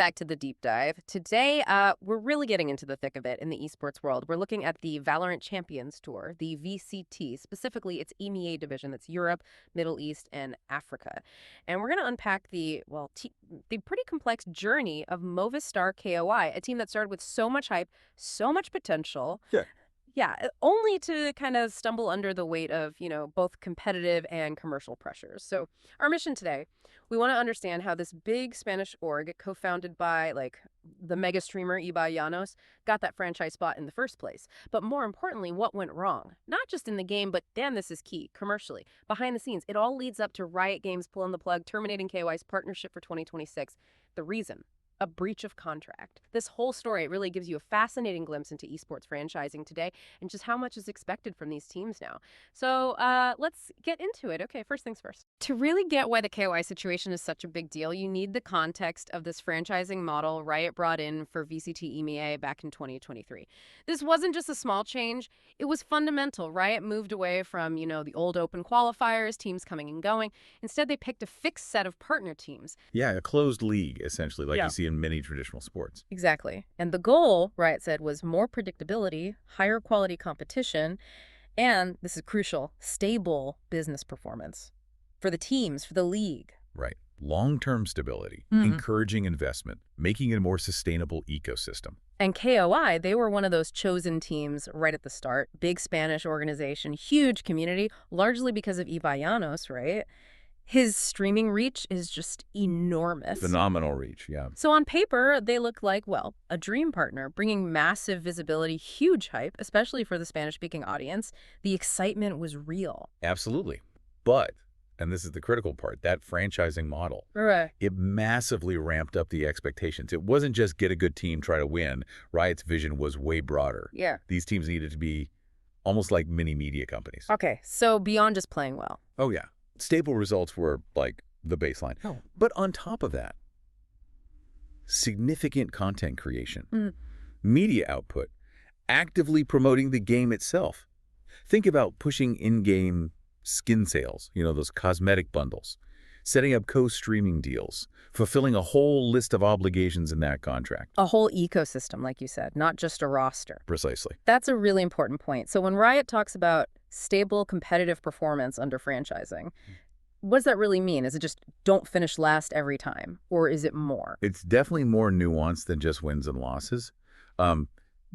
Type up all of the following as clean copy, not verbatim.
back to the deep dive. Today, we're really getting into the thick of it in the esports world. We're looking at the Valorant Champions Tour, the VCT, specifically its EMEA division, that's Europe, Middle East, and Africa. And we're going to unpack the pretty complex journey of Movistar KOI, a team that started with so much hype, so much potential. Yeah, only to kind of stumble under the weight of, both competitive and commercial pressures. So our mission today, we want to understand how this big Spanish org, co-founded by, the mega streamer Ibai Llanos, got that franchise spot in the first place. But more importantly, what went wrong? Not just in the game, but damn, this is key, commercially. Behind the scenes, it all leads up to Riot Games pulling the plug, terminating KOI's partnership for 2026. The reason? A breach of contract. This whole story really gives you a fascinating glimpse into esports franchising today and just how much is expected from these teams now. So let's get into it. Okay, first things first. To really get why the KOI situation is such a big deal, you need the context of this franchising model Riot brought in for VCT EMEA back in 2023. This wasn't just a small change. It was fundamental. Riot moved away from, the old open qualifiers, teams coming and going. Instead, they picked a fixed set of partner teams. Yeah, a closed league, essentially, like you see in many traditional sports. Exactly. And the goal, Riot said, was more predictability, higher quality competition, and, this is crucial, stable business performance for the teams, for the league. Right. Long-term stability, encouraging investment, making it a more sustainable ecosystem. And KOI, they were one of those chosen teams right at the start. Big Spanish organization, huge community, largely because of Ibai Llanos, right? His streaming reach is just enormous. Phenomenal reach, yeah. So on paper, they look like, a dream partner, bringing massive visibility, huge hype, especially for the Spanish-speaking audience. The excitement was real. Absolutely. But, and this is the critical part, that franchising model, right, it massively ramped up the expectations. It wasn't just get a good team, try to win. Riot's vision was way broader. Yeah. These teams needed to be almost like mini media companies. Okay, so beyond just playing well. Oh, yeah. Stable results were like the baseline. Oh. But on top of that, significant content creation, media output, actively promoting the game itself. Think about pushing in-game skin sales, those cosmetic bundles, setting up co-streaming deals, fulfilling a whole list of obligations in that contract. A whole ecosystem, like you said, not just a roster. Precisely. That's a really important point. So when Riot talks about stable competitive performance under franchising, what does that really mean? Is it just don't finish last every time? Or is it more? It's definitely more nuanced than just wins and losses.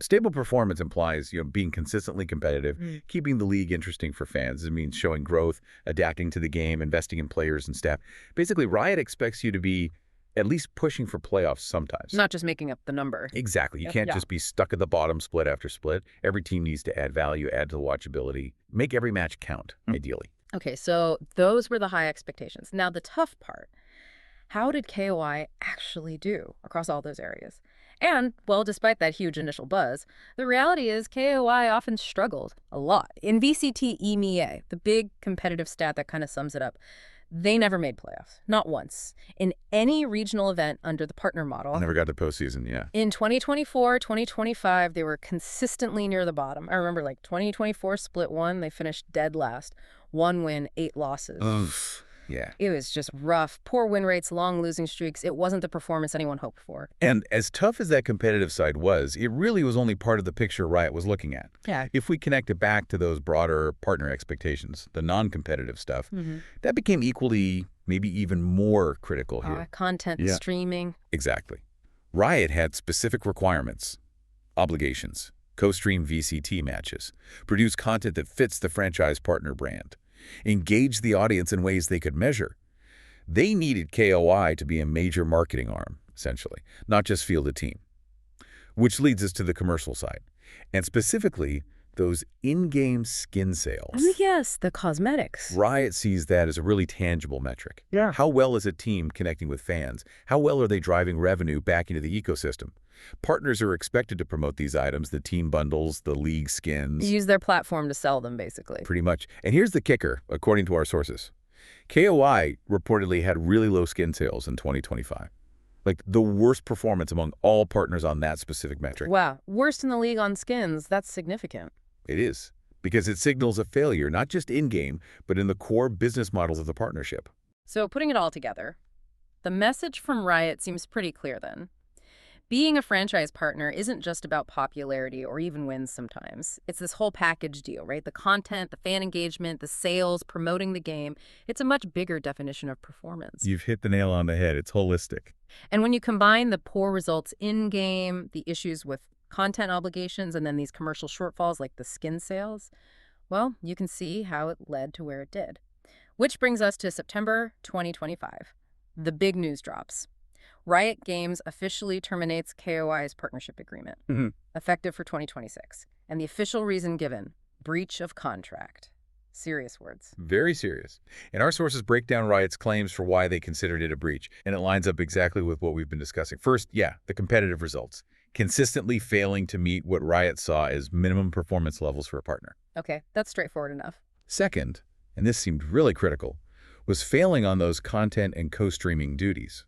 Stable performance implies, being consistently competitive, keeping the league interesting for fans. It means showing growth, adapting to the game, investing in players and staff. Basically, Riot expects you to be at least pushing for playoffs sometimes. Not just making up the number. Exactly. You can't just be stuck at the bottom split after split. Every team needs to add value, add to the watchability, make every match count, ideally. Okay, so those were the high expectations. Now, the tough part, how did KOI actually do across all those areas? And, despite that huge initial buzz, the reality is KOI often struggled a lot. In VCT EMEA, the big competitive stat that kind of sums it up, they never made playoffs, not once, in any regional event under the partner model. Never got to postseason, yeah. In 2024, 2025, they were consistently near the bottom. I remember 2024 split one, they finished dead last. 1 win, 8 losses. Oof. Yeah. It was just rough. Poor win rates, long losing streaks. It wasn't the performance anyone hoped for. And as tough as that competitive side was, it really was only part of the picture Riot was looking at. Yeah. If we connect it back to those broader partner expectations, the non-competitive stuff, that became equally, maybe even more critical here. Content, streaming. Exactly. Riot had specific requirements, obligations, co-stream VCT matches, produce content that fits the franchise partner brand, engage the audience in ways they could measure. They needed KOI to be a major marketing arm, essentially, not just field a team. Which leads us to the commercial side, and specifically, those in-game skin sales. Oh, yes, the cosmetics. Riot sees that as a really tangible metric. Yeah. How well is a team connecting with fans? How well are they driving revenue back into the ecosystem? Partners are expected to promote these items, the team bundles, the league skins. Use their platform to sell them, basically. Pretty much. And here's the kicker, according to our sources. KOI reportedly had really low skin sales in 2025. Like the worst performance among all partners on that specific metric. Wow. Worst in the league on skins. That's significant. It is, because it signals a failure, not just in-game, but in the core business models of the partnership. So putting it all together, the message from Riot seems pretty clear then. Being a franchise partner isn't just about popularity or even wins sometimes. It's this whole package deal, right? The content, the fan engagement, the sales, promoting the game. It's a much bigger definition of performance. You've hit the nail on the head. It's holistic. And when you combine the poor results in-game, the issues with content obligations, and then these commercial shortfalls like the skin sales, well, you can see how it led to where it did. Which brings us to September 2025. The big news drops. Riot Games officially terminates KOI's partnership agreement, effective for 2026. And the official reason given, breach of contract. Serious words. Very serious. And our sources break down Riot's claims for why they considered it a breach, and it lines up exactly with what we've been discussing. First, the competitive results. Consistently failing to meet what Riot saw as minimum performance levels for a partner. Okay, that's straightforward enough. Second, and this seemed really critical, was failing on those content and co-streaming duties.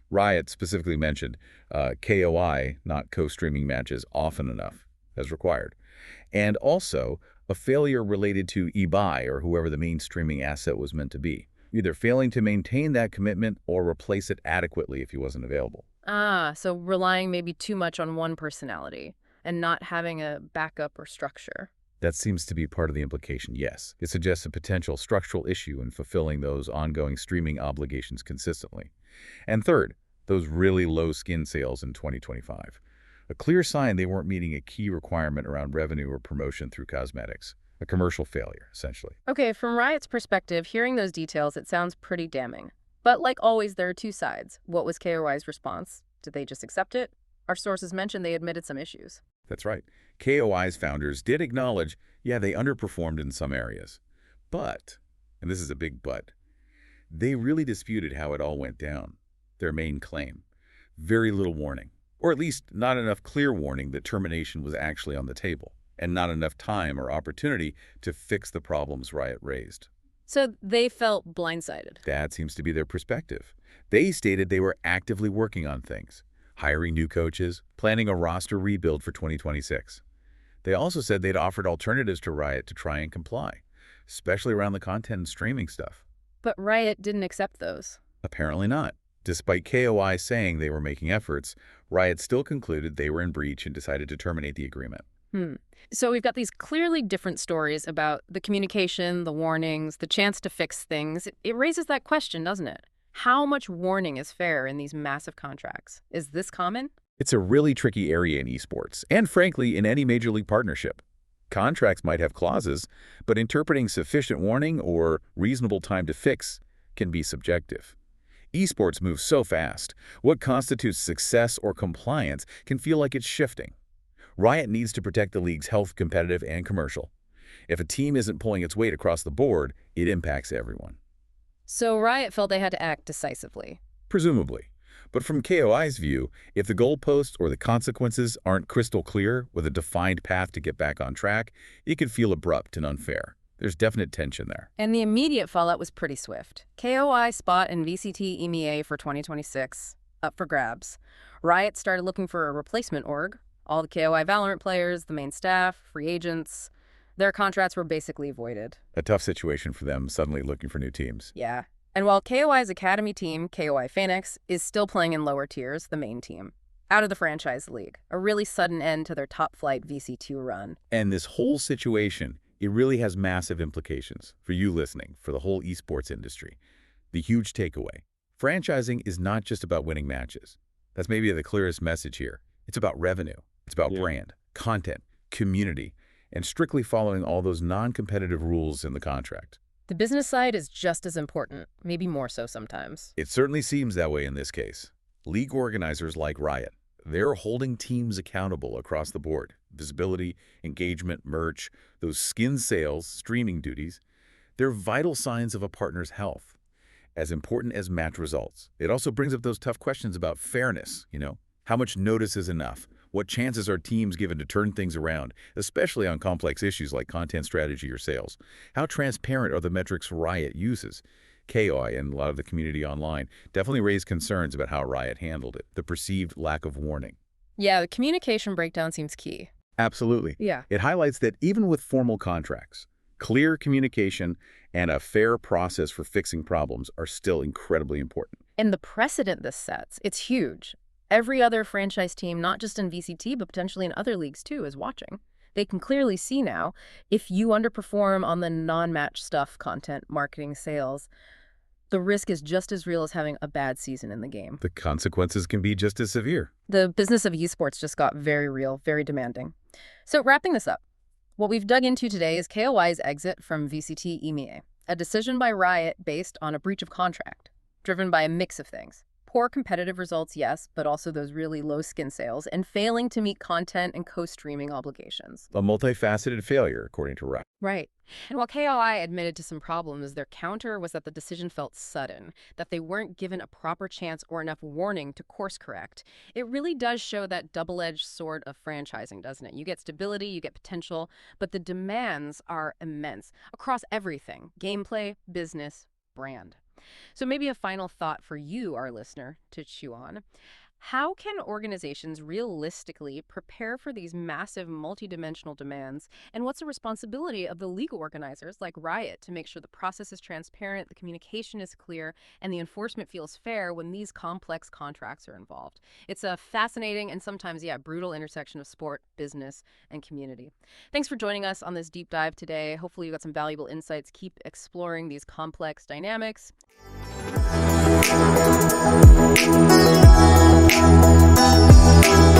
Riot specifically mentioned KOI not co-streaming matches often enough as required, and also a failure related to eBuy or whoever the main streaming asset was meant to be, either failing to maintain that commitment or replace it adequately if he wasn't available. So relying maybe too much on one personality and not having a backup or structure. That seems to be part of the implication, yes. It suggests a potential structural issue in fulfilling those ongoing streaming obligations consistently. And third, those really low skin sales in 2025. A clear sign they weren't meeting a key requirement around revenue or promotion through cosmetics. A commercial failure, essentially. Okay, from Riot's perspective, hearing those details, it sounds pretty damning. But like always, there are two sides. What was KOI's response? Did they just accept it? Our sources mentioned they admitted some issues. That's right. KOI's founders did acknowledge, they underperformed in some areas. But, and this is a big but, they really disputed how it all went down. Their main claim. Very little warning. Or at least not enough clear warning that termination was actually on the table, and not enough time or opportunity to fix the problems Riot raised. So they felt blindsided. That seems to be their perspective. They stated they were actively working on things, hiring new coaches, planning a roster rebuild for 2026. They also said they'd offered alternatives to Riot to try and comply, especially around the content and streaming stuff. But Riot didn't accept those. Apparently not. Despite KOI saying they were making efforts, Riot still concluded they were in breach and decided to terminate the agreement. So we've got these clearly different stories about the communication, the warnings, the chance to fix things. It raises that question, doesn't it? How much warning is fair in these massive contracts? Is this common? It's a really tricky area in esports, and frankly, in any major league partnership. Contracts might have clauses, but interpreting sufficient warning or reasonable time to fix can be subjective. Esports moves so fast, what constitutes success or compliance can feel like it's shifting. Riot needs to protect the league's health, competitive and commercial. If a team isn't pulling its weight across the board, it impacts everyone. So Riot felt they had to act decisively. Presumably. But from KOI's view, if the goalposts or the consequences aren't crystal clear with a defined path to get back on track, it could feel abrupt and unfair. There's definite tension there. And the immediate fallout was pretty swift. KOI spot in VCT EMEA for 2026, up for grabs. Riot started looking for a replacement org. All the KOI Valorant players, the main staff, free agents, their contracts were basically voided. A tough situation for them, suddenly looking for new teams. Yeah. And while KOI's academy team, KOI Phoenix, is still playing in lower tiers, the main team, out of the franchise league, a really sudden end to their top-flight VC2 run. And this whole situation, it really has massive implications for you listening, for the whole esports industry. The huge takeaway. Franchising is not just about winning matches. That's maybe the clearest message here. It's about revenue. It's about brand, content, community, and strictly following all those non-competitive rules in the contract. The business side is just as important, maybe more so sometimes. It certainly seems that way in this case. League organizers like Riot, they're holding teams accountable across the board. Visibility, engagement, merch, those skin sales, streaming duties, they're vital signs of a partner's health, as important as match results. It also brings up those tough questions about fairness, How much notice is enough? What chances are teams given to turn things around, especially on complex issues like content strategy or sales? How transparent are the metrics Riot uses? KOI and a lot of the community online definitely raised concerns about how Riot handled it, the perceived lack of warning. Yeah, the communication breakdown seems key. Absolutely. Yeah. It highlights that even with formal contracts, clear communication and a fair process for fixing problems are still incredibly important. And the precedent this sets, it's huge. Every other franchise team, not just in VCT, but potentially in other leagues too, is watching. They can clearly see now if you underperform on the non-match stuff, content, marketing, sales, the risk is just as real as having a bad season in the game. The consequences can be just as severe. The business of esports just got very real, very demanding. So wrapping this up, what we've dug into today is KOI's exit from VCT EMEA, a decision by Riot based on a breach of contract, driven by a mix of things. Poor competitive results, yes, but also those really low skin sales and failing to meet content and co-streaming obligations. A multifaceted failure, according to Riot. Right. And while KOI admitted to some problems, their counter was that the decision felt sudden, that they weren't given a proper chance or enough warning to course correct. It really does show that double-edged sword of franchising, doesn't it? You get stability, you get potential, but the demands are immense across everything: gameplay, business, brand. So maybe a final thought for you, our listener, to chew on. How can organizations realistically prepare for these massive multidimensional demands? And what's the responsibility of the league organizers like Riot to make sure the process is transparent, the communication is clear, and the enforcement feels fair when these complex contracts are involved? It's a fascinating and sometimes, brutal intersection of sport, business, and community. Thanks for joining us on this deep dive today. Hopefully you got some valuable insights. Keep exploring these complex dynamics. Thank you.